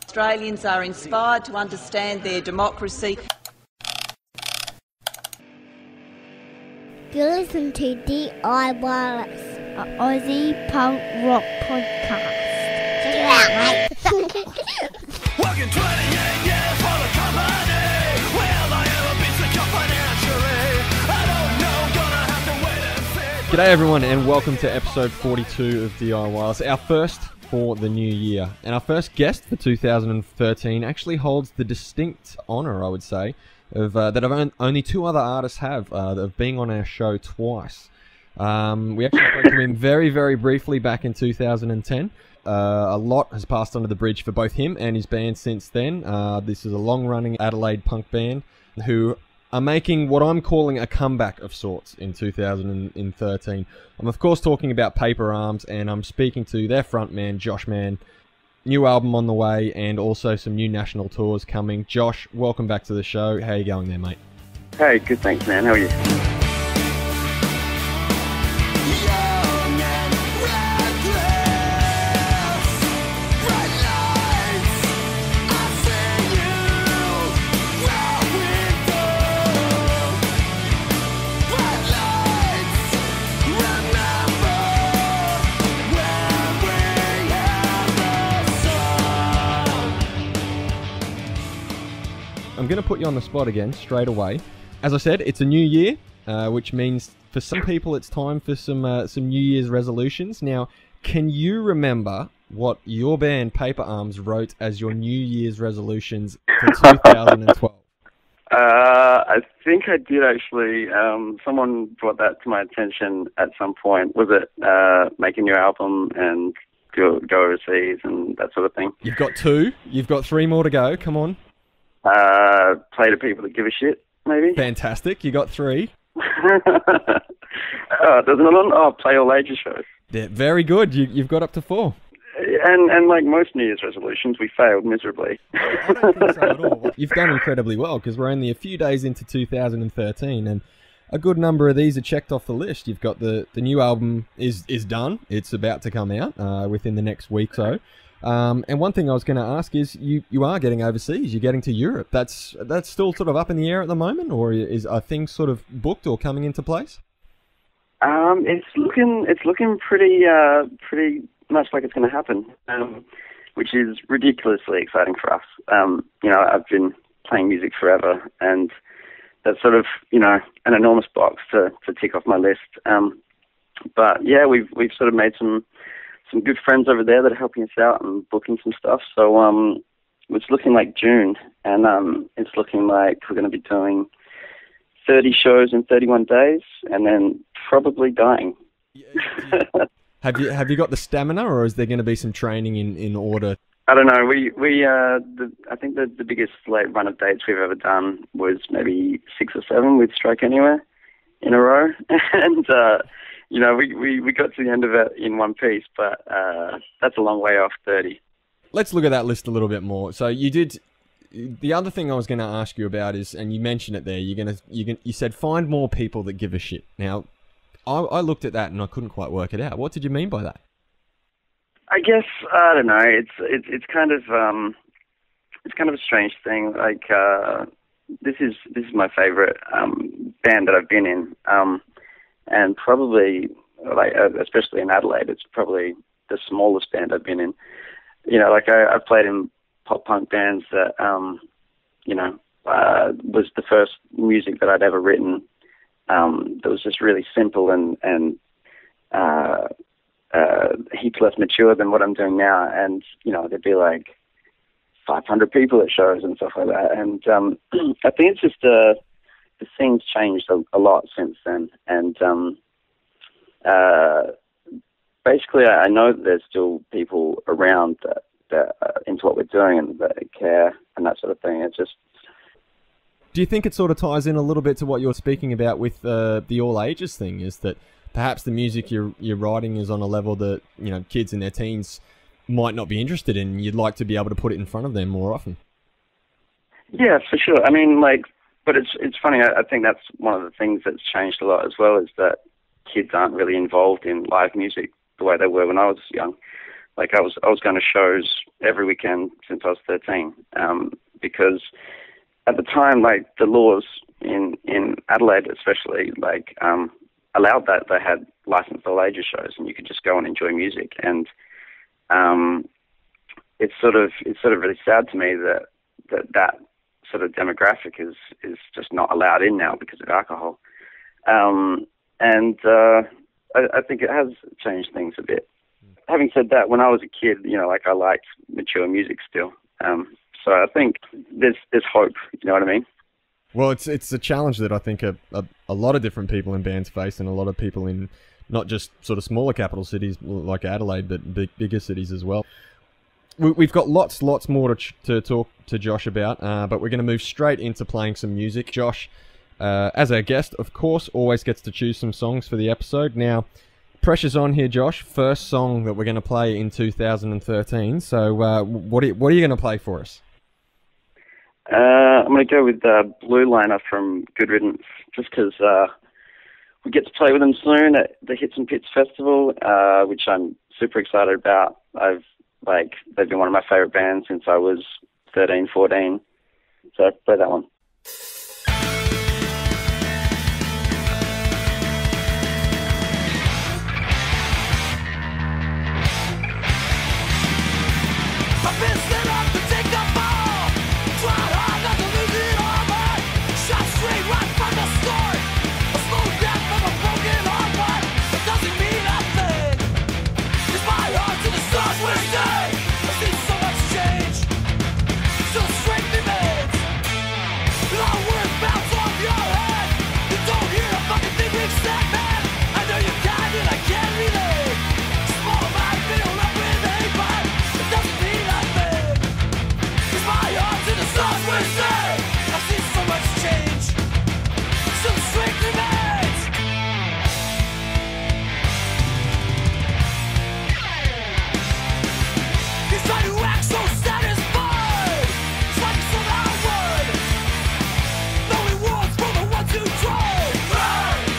Australians are inspired to understand their democracy. You listen to D.I.Wireless, an Aussie punk rock podcast. Check it out, mate. Working 28 years for the company. Will I ever be secure financially? I don't know, gonna have to wait and see. G'day everyone, and welcome to episode 42 of D.I.Wireless, our first for the new year. And our first guest for 2013 actually holds the distinct honour, I would say, of that only two other artists have, of being on our show twice. We actually spoke to him very, very briefly back in 2010. A lot has passed under the bridge for both him and his band since then. This is a long-running Adelaide punk band who are making what I'm calling a comeback of sorts in 2013. I'm of course talking about Paper Arms, and I'm speaking to their frontman, Josh Mann. New album on the way, and also some new national tours coming. Josh, welcome back to the show. How are you going there, mate? Hey, good, thanks, man. How are you? I'm going to put you on the spot again straight away. As I said, it's a new year, which means for some people it's time for some New Year's resolutions. Now, can you remember what your band Paper Arms wrote as your New Year's resolutions for 2012? I think I did actually. Someone brought that to my attention at some point. Was it make a new album and go overseas and that sort of thing? You've got two. You've got three more to go. Come on. Play to people that give a shit, maybe. Fantastic. You got three. Doesn't it? Oh, play all ages shows. Yeah, very good. You've got up to four. And like most New Year's resolutions, we failed miserably. I don't think so at all. You've done incredibly well, because we're only a few days into 2013, and a good number of these are checked off the list. You've got the new album is done. It's about to come out within the next week or so. And one thing I was going to ask is, you are getting overseas. You're getting to Europe. That's still sort of up in the air at the moment, or are things sort of booked or coming into place? It's looking pretty much like it's going to happen, which is ridiculously exciting for us. I've been playing music forever, and that's sort of an enormous box to tick off my list. But yeah, we've sort of made some good friends over there that are helping us out and booking some stuff. So it's looking like June, and it's looking like we're going to be doing 30 shows in 31 days, and then probably dying. Have you got the stamina, or is there going to be some training in order? I don't know. I think the biggest run of dates we've ever done was maybe 6 or 7 with Strike Anywhere in a row, and we got to the end of it in one piece, but that's a long way off 30. Let's look at that list a little bit more. So you did. The other thing I was going to ask you about is, and you mentioned it there, you said find more people that give a shit. Now, I looked at that and I couldn't quite work it out. What did you mean by that? I guess I don't know. It's kind of a strange thing. Like this is my favorite band that I've been in. And probably, especially in Adelaide, it's probably the smallest band I've been in. I've played in pop punk bands that, was the first music that I'd ever written. That was just really simple and heaps less mature than what I'm doing now. And, there'd be like 500 people at shows and stuff like that. And I think it's just the thing's changed a lot since then, and basically, I know that there's still people around that are into what we're doing and that care and that sort of thing. It's just. Do you think it sort of ties in a little bit to what you're speaking about with the all ages thing? Is that perhaps the music you're writing is on a level that kids in their teens might not be interested in? You'd like to be able to put it in front of them more often. Yeah, for sure. I mean, but it's funny. I think that's one of the things that's changed a lot as well, is that kids aren't really involved in live music the way they were when I was young. Like I was going to shows every weekend since I was 13, because at the time, like the laws in Adelaide, especially, like allowed that. They had licensed all ages shows, and you could just go and enjoy music. And it's sort of really sad to me that sort of demographic is just not allowed in now because of alcohol. I think it has changed things a bit. Having said that, when I was a kid, like I liked mature music still. So I think there's hope. You know what I mean? Well, it's a challenge that I think a lot of different people in bands face, and a lot of people in not just sort of smaller capital cities like Adelaide, but bigger cities as well. We've got lots more to talk to Josh about, but we're going to move straight into playing some music. Josh, as our guest, of course, always gets to choose some songs for the episode. Now, pressure's on here, Josh. First song that we're going to play in 2013. So, what are you going to play for us? I'm going to go with Blue Liner from Good Riddance, just because we get to play with them soon at the Hits and Pits Festival, which I'm super excited about. They've been one of my favorite bands since I was 13, 14. So play that one. I've been set up to take the ball. Tried hard not to lose it all, but shot straight right from the start. A slow death from a broken heart, but it doesn't mean nothing. It's my heart to the stars where stay. I've seen so much change. Still strength remains. And all words bounce off your head. You don't hear a fucking thing we've said, man. I know you can and I can't relate. Small mind filled up with hate, but it doesn't mean nothing. It's my heart to the stars where stay. I've seen so much change. Still the strength remains. You try to act so satisfied. It's like it's some outward. No rewards for the ones who try.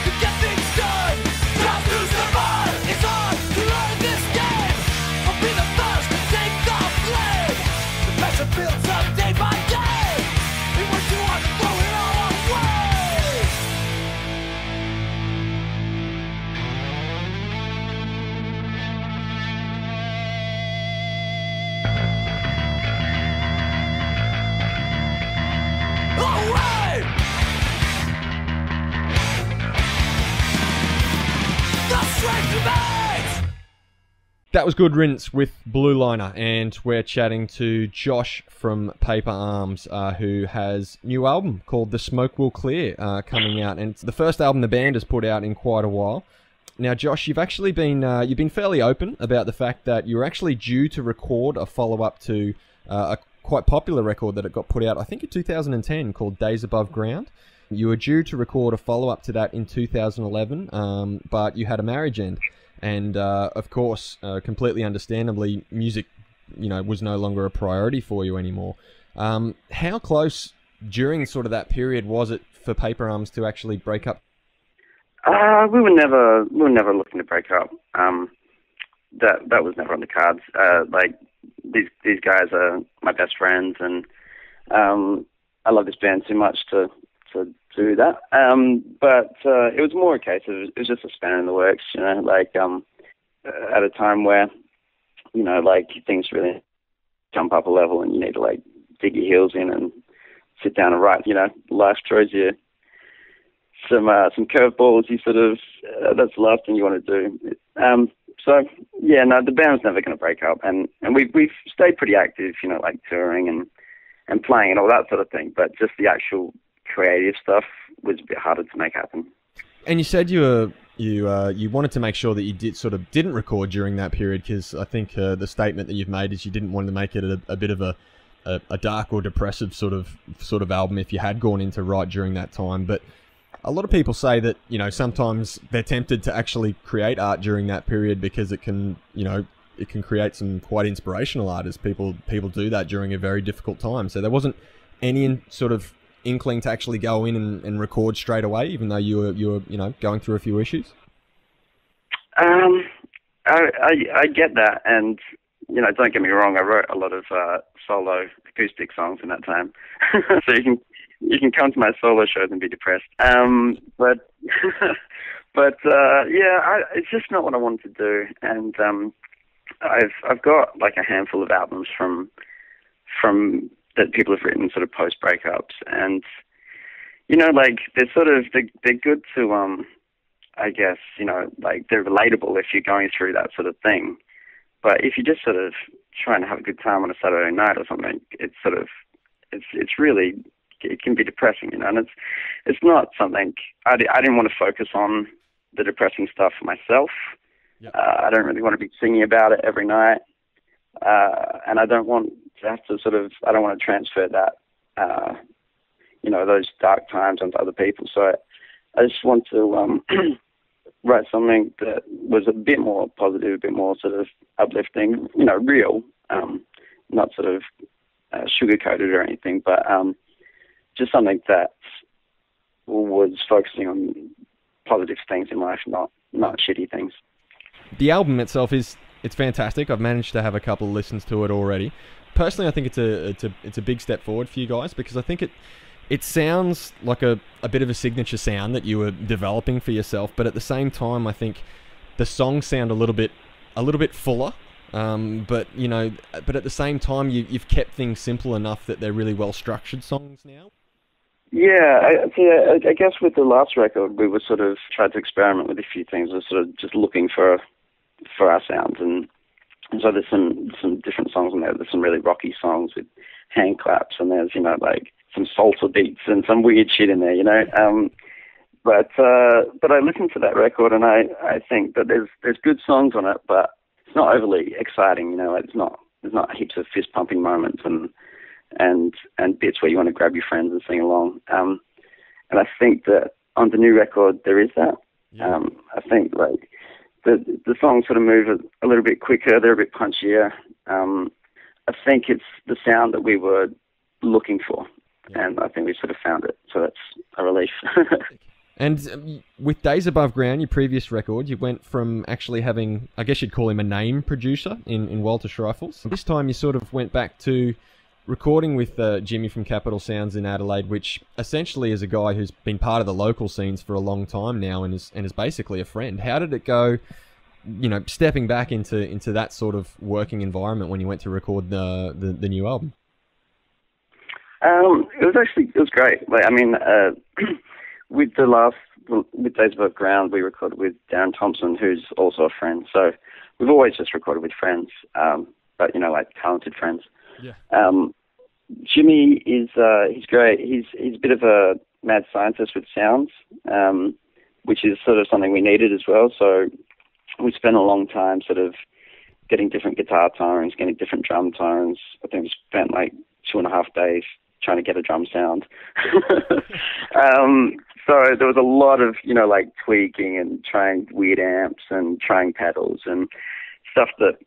To get things done. Just to survive. It's hard to learn this game. I'll be the first to take the blame. The pressure builds up day by day. And once you want to throw it all away. Away! The strength remains! That was Good Riddance with Blue Liner, and we're chatting to Josh from Paper Arms, who has a new album called The Smoke Will Clear coming out, and it's the first album the band has put out in quite a while. Now, Josh, you've actually been fairly open about the fact that you're actually due to record a follow-up to a quite popular record that it got put out, I think in 2010, called Days Above Ground. You were due to record a follow-up to that in 2011, but you had a marriage end. And, of course, completely understandably, music, was no longer a priority for you anymore. How close during sort of that period was it for Paper Arms to actually break up? We were never looking to break up. That was never on the cards. These guys are my best friends, and I love this band too much to do that. But it was more a case of it was just a spanner in the works, at a time where things really jump up a level, and you need to dig your heels in and sit down and write. Life throws you some curveballs. You sort of that's the last thing you want to do. The band was never going to break up, and we've stayed pretty active, touring and playing and all that sort of thing. But just the actual creative stuff was a bit harder to make happen. And you said you wanted to make sure that you didn't record during that period, because I think the statement that you've made is you didn't want to make it a bit of a dark or depressive sort of album if you had gone into write during that time. But a lot of people say that sometimes they're tempted to actually create art during that period because it can create some quite inspirational art, as people do that during a very difficult time. So there wasn't any sort of inkling to actually go in and record straight away, even though you were going through a few issues? I get that, and don't get me wrong, I wrote a lot of solo acoustic songs in that time. So you can come to my solo shows and be depressed. But it's just not what I wanted to do. And I've got like a handful of albums from that people have written sort of post breakups, and like they're good to I guess like they're relatable if you're going through that sort of thing. But if you're just sort of trying to have a good time on a Saturday night or something, it's really, it can be depressing, and it's not something I didn't want to focus on the depressing stuff for myself. Yep. I don't really want to be singing about it every night, and I don't want to have to I don't want to transfer that, those dark times onto other people. So I just want to write something that was a bit more positive, a bit more sort of uplifting, real, not sort of sugar-coated or anything, but just something that was focusing on positive things in life, not shitty things. The album itself it's fantastic. I've managed to have a couple of listens to it already. Personally, I think it's a big step forward for you guys, because I think it sounds like a bit of a signature sound that you were developing for yourself, but at the same time, I think the songs sound a little bit fuller. But at the same time, you've kept things simple enough that they're really well structured songs now. Yeah, I guess with the last record, we were sort of tried to experiment with a few things. We're sort of just looking for our sounds, and so there's some different songs in there. There's some really rocky songs with hand claps, and there's like some salsa beats and some weird shit in there, But I listened to that record, and I think that there's good songs on it, but it's not overly exciting, like there's not heaps of fist pumping moments and bits where you want to grab your friends and sing along. And I think that on the new record there is that. Yeah. I think like the songs sort of move a little bit quicker, they're a bit punchier. I think it's the sound that we were looking for. Yeah. And I think we sort of found it, so that's a relief. And with Days Above Ground, your previous record, you went from actually having, I guess you'd call him a name producer in Walter Schreifels. This time you sort of went back to recording with Jimmy from Capital Sounds in Adelaide, which essentially is a guy who's been part of the local scenes for a long time now and is basically a friend. How did it go, stepping back into that sort of working environment when you went to record the new album? It was great. With Days Above Ground, we recorded with Darren Thompson, who's also a friend. So we've always just recorded with friends, but talented friends. Yeah. Jimmy is he's great. He's a bit of a mad scientist with sounds, which is sort of something we needed as well. So we spent a long time sort of getting different guitar tones, getting different drum tones. I think we spent like 2.5 days trying to get a drum sound. So there was a lot of, tweaking and trying weird amps and trying pedals and stuff that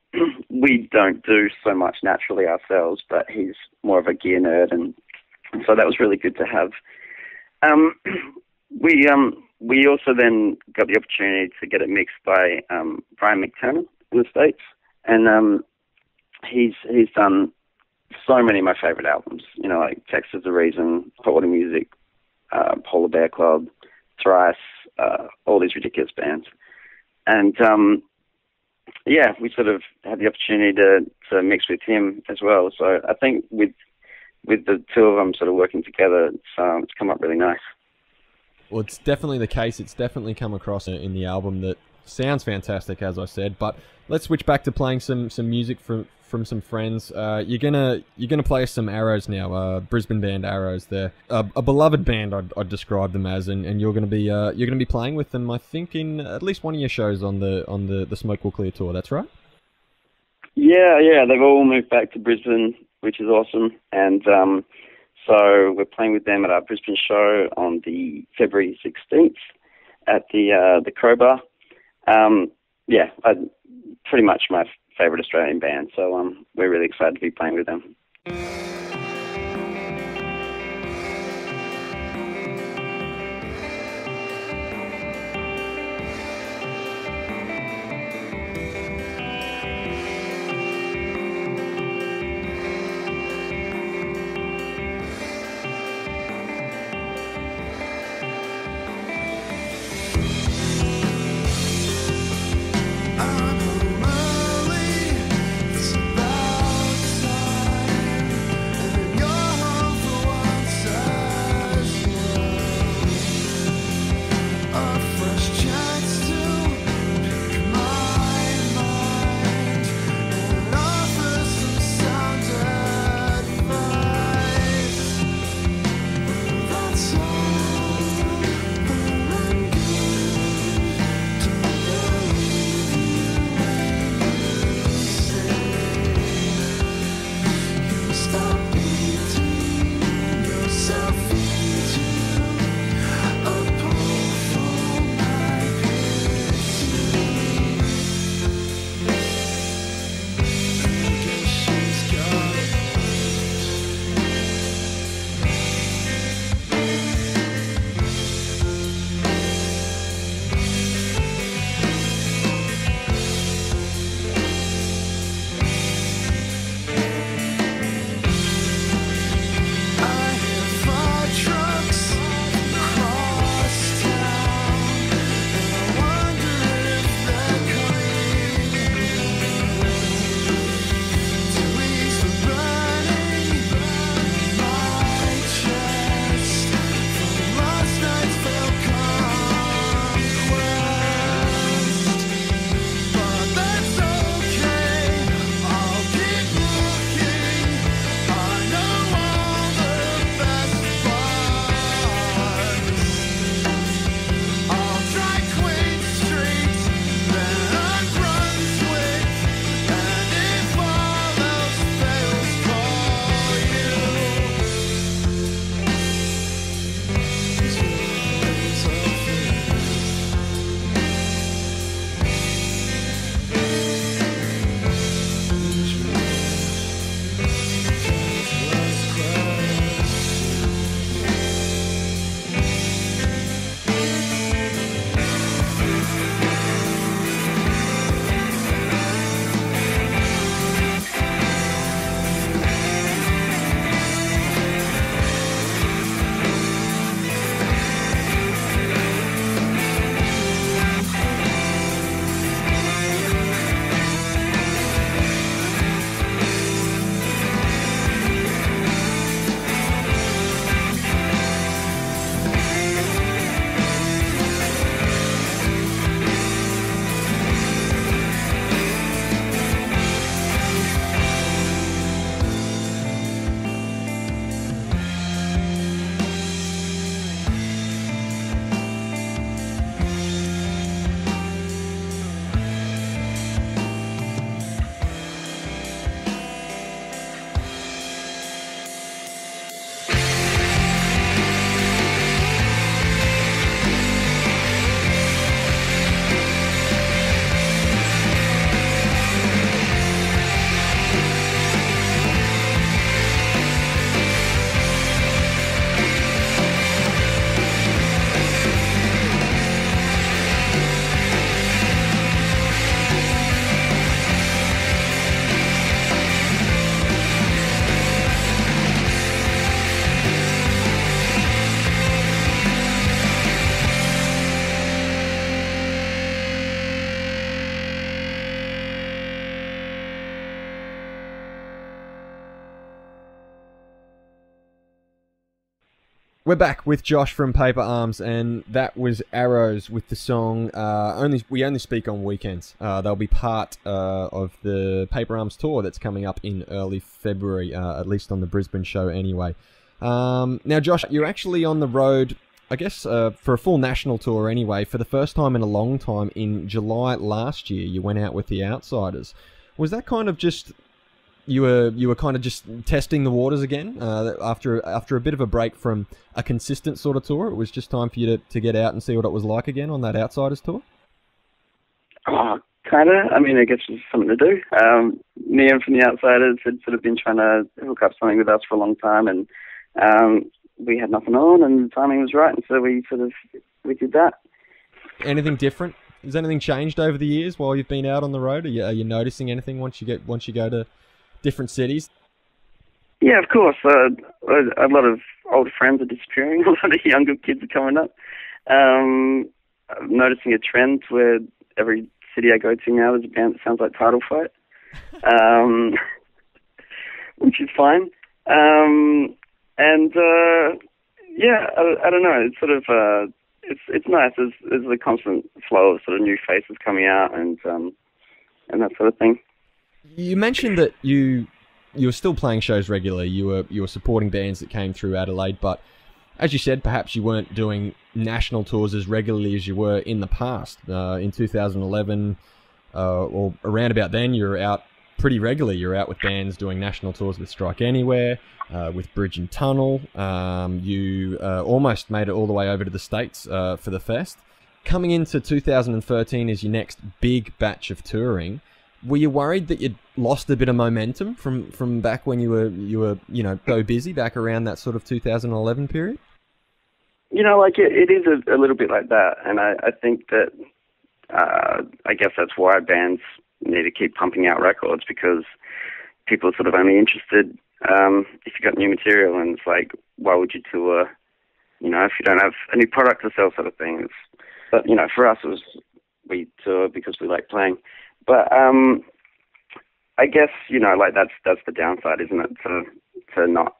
we don't do so much naturally ourselves, but he's more of a gear nerd, and so that was really good to have. We also then got the opportunity to get it mixed by Brian McTernan in the States, and he's done so many of my favorite albums, like Text is the Reason, Hot Water Music, Polar Bear Club, Thrice, all these ridiculous bands. And we sort of had the opportunity to mix with him as well. So I think with the two of them sort of working together, it's come up really nice. Well, it's definitely the case. It's definitely come across in the album that sounds fantastic, as I said. But let's switch back to playing some music from some friends. You're gonna play us some Arrows now. Brisbane band Arrows. They're a beloved band, I'd describe them as, and you're gonna be playing with them, I think, in at least one of your shows on the Smoke Will Clear tour. That's right. Yeah. They've all moved back to Brisbane, which is awesome, and so we're playing with them at our Brisbane show on the February 16th at the Crowbar. Pretty much my favorite Australian band, so we're really excited to be playing with them. We're back with Josh from Paper Arms, and that was Arrows with the song We Only Speak on Weekends. They'll be part of the Paper Arms tour that's coming up in early February, at least on the Brisbane show anyway. Now, Josh, you're actually on the road, I guess, for a full national tour anyway, for the first time in a long time. In July last year, you went out with the Outsiders. Was that kind of just... You were kind of just testing the waters again after a bit of a break from a consistent sort of tour? It was just time for you to get out and see what it was like again on that Outsiders tour? Oh, kind of. I mean, I guess it's something to do. Liam from the Outsiders had sort of been trying to hook up something with us for a long time, and we had nothing on, and the timing was right, and so we did that. Anything different? Has anything changed over the years while you've been out on the road? Are you noticing anything once you go to different cities? Yeah, of course. A lot of old friends are disappearing. A lot of younger kids are coming up. I'm noticing a trend where every city I go to now there's a band that sounds like Title Fight, which is fine. Yeah, I don't know. It's sort of it's nice. There's a constant flow of sort of new faces coming out and that sort of thing. You mentioned that you were still playing shows regularly. You were supporting bands that came through Adelaide, but as you said, perhaps you weren't doing national tours as regularly as you were in the past. In 2011, or around about then, you were out pretty regularly. You were out with bands doing national tours with Strike Anywhere, with Bridge and Tunnel. You almost made it all the way over to the States for the fest. Coming into 2013 is your next big batch of touring. Were you worried that you'd lost a bit of momentum from back when you were so busy back around that sort of 2011 period? It is a little bit like that, and I think that I guess that's why bands need to keep pumping out records, because people are sort of only interested if you got new material, and it's like, why would you tour, if you don't have a new product to sell, sort of thing. But for us, we tour because we like playing. But I guess that's the downside, isn't it? To not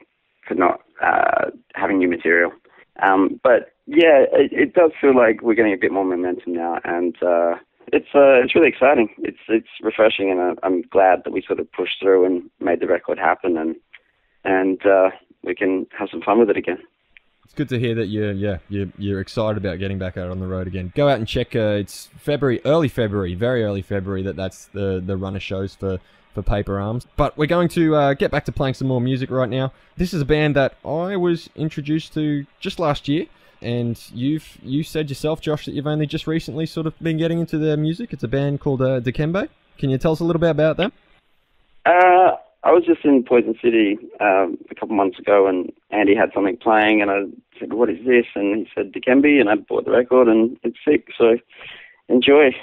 having new material. But yeah, it does feel like we're getting a bit more momentum now, and it's really exciting. It's refreshing, and I'm glad that we sort of pushed through and made the record happen, and we can have some fun with it again. It's good to hear that you're excited about getting back out on the road again. Go out and check. It's very early February. That's the run of shows for Paper Arms. But we're going to get back to playing some more music right now. This is a band that I was introduced to just last year, and you said yourself, Josh, that you've only just recently sort of been getting into their music. It's a band called Dikembe. Can you tell us a little bit about them? I was just in Poison City a couple months ago, and Andy had something playing, and I said, "What is this?" And he said, "Dikembe," and I bought the record, and it's sick, so enjoy.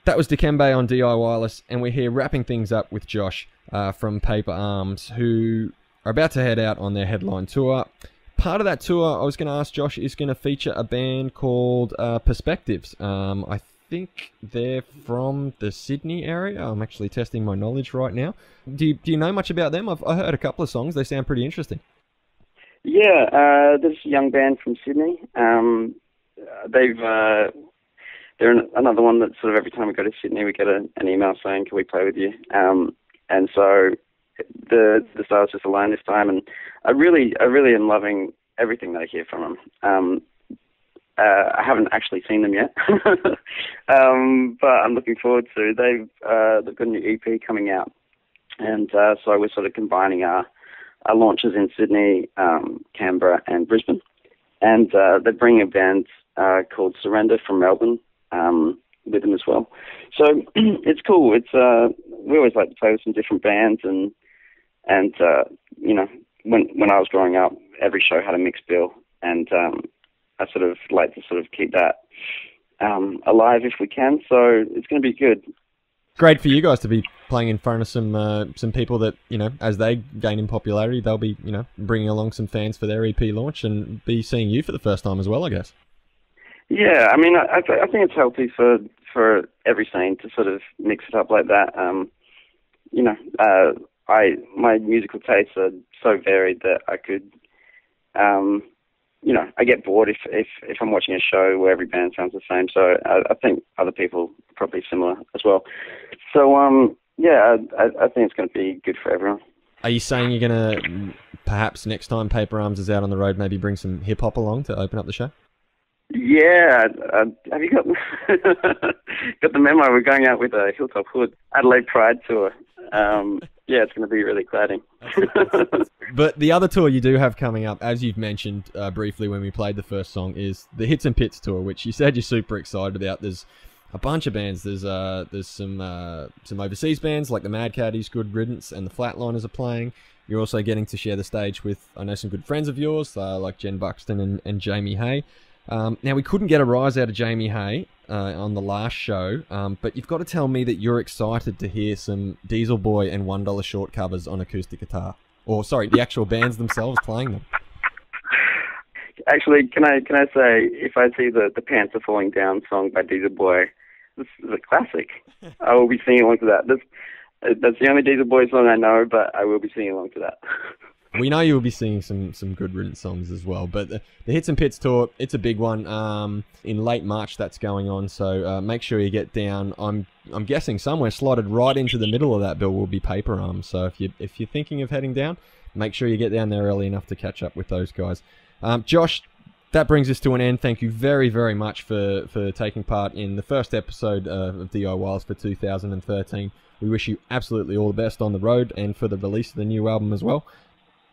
That was Dikembe on D.I.Wireless, and we're here wrapping things up with Josh from Paper Arms, who are about to head out on their headline tour. Part of that tour, I was going to ask Josh, is going to feature a band called Perspectives. I think they're from the Sydney area. I'm actually testing my knowledge right now. Do you know much about them? I heard a couple of songs. They sound pretty interesting. Yeah, there's a young band from Sydney. They're another one that sort of every time we go to Sydney, we get an email saying, "Can we play with you?" And so the stars just align this time, and I really am loving everything that I hear from them. I haven't actually seen them yet, but I'm looking forward to. They've got a new EP coming out, and so we're sort of combining our launches in Sydney, Canberra, and Brisbane, and they're bringing a band called Surrender from Melbourne with them as well. So it's cool. It's we always like to play with some different bands, and you know, when I was growing up, every show had a mixed bill, and I sort of like to sort of keep that alive if we can. So it's going to be good. Great for you guys to be playing in front of some people that, you know, as they gain in popularity, they'll be, you know, bringing along some fans for their EP launch and be seeing you for the first time as well, I guess. Yeah, I mean, I think it's healthy for every scene to sort of mix it up like that. You know, my musical tastes are so varied that I could, you know, I get bored if I'm watching a show where every band sounds the same. So I think other people are probably similar as well. So yeah, I think it's going to be good for everyone. Are you saying you're going to perhaps next time Paper Arms is out on the road, maybe bring some hip hop along to open up the show? Yeah, have you got the memo? We're going out with a Hilltop Hood Adelaide Pride tour. Yeah, it's going to be really exciting. But the other tour you do have coming up, as you've mentioned briefly when we played the first song, is the Hits and Pits tour, which you said you're super excited about. There's a bunch of bands. There's some overseas bands like the Mad Caddies, Good Riddance, and the Flatliners are playing. You're also getting to share the stage with, I know, some good friends of yours, like Jen Buxton and Jamie Hay. Now, we couldn't get a rise out of Jamie Hay on the last show, but you've got to tell me that you're excited to hear some Diesel Boy and $1 Short covers on acoustic guitar. Or, sorry, the actual bands themselves playing them. Actually, can I say, if I see the Pants Are Falling Down song by Diesel Boy, this is a classic. I will be singing along to that. That's the only Diesel Boy song I know, but I will be singing along to that. We know you will be singing some Good Riddance songs as well, but the Hits and Pits tour, it's a big one. In late March that's going on, so make sure you get down. I'm guessing somewhere slotted right into the middle of that bill will be Paper Arms, so if you're thinking of heading down, make sure you get down there early enough to catch up with those guys. Josh, that brings us to an end. Thank you very, very much for taking part in the first episode of D.I.Wireless for 2013. We wish you absolutely all the best on the road and for the release of the new album as well.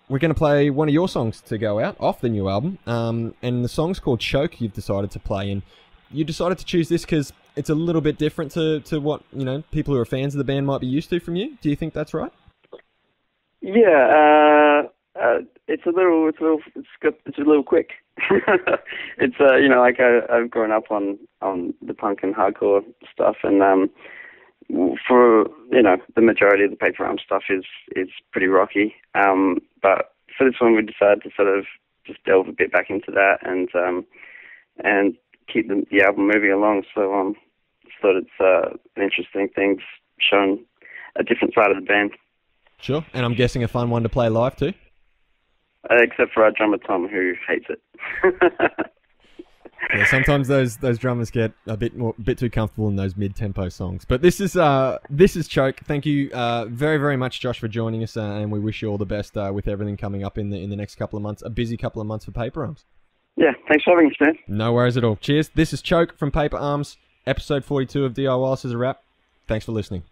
We're going to play one of your songs to go out off the new album, and the song's called Choke. You've decided to play, and you decided to choose this because it's a little bit different to what, you know, people who are fans of the band might be used to from you. Do you think that's right? Yeah, it's a little quick. It's you know, like I've grown up on the punk and hardcore stuff, and for, you know, the majority of the Paper Arms stuff is pretty rocky. But for this one, we decided to sort of just delve a bit back into that and keep the album moving along. So just thought it's an interesting thing, showing a different side of the band. Sure, and I'm guessing a fun one to play live too? Except for our drummer Tom, who hates it. Yeah, sometimes those drummers get a bit too comfortable in those mid-tempo songs. But this is Choke. Thank you very, very much, Josh, for joining us, and we wish you all the best with everything coming up in the next couple of months. A busy couple of months for Paper Arms. Yeah, thanks for having us, man. No worries at all. Cheers. This is Choke from Paper Arms. Episode 42 of D.I.Wireless is a wrap. Thanks for listening.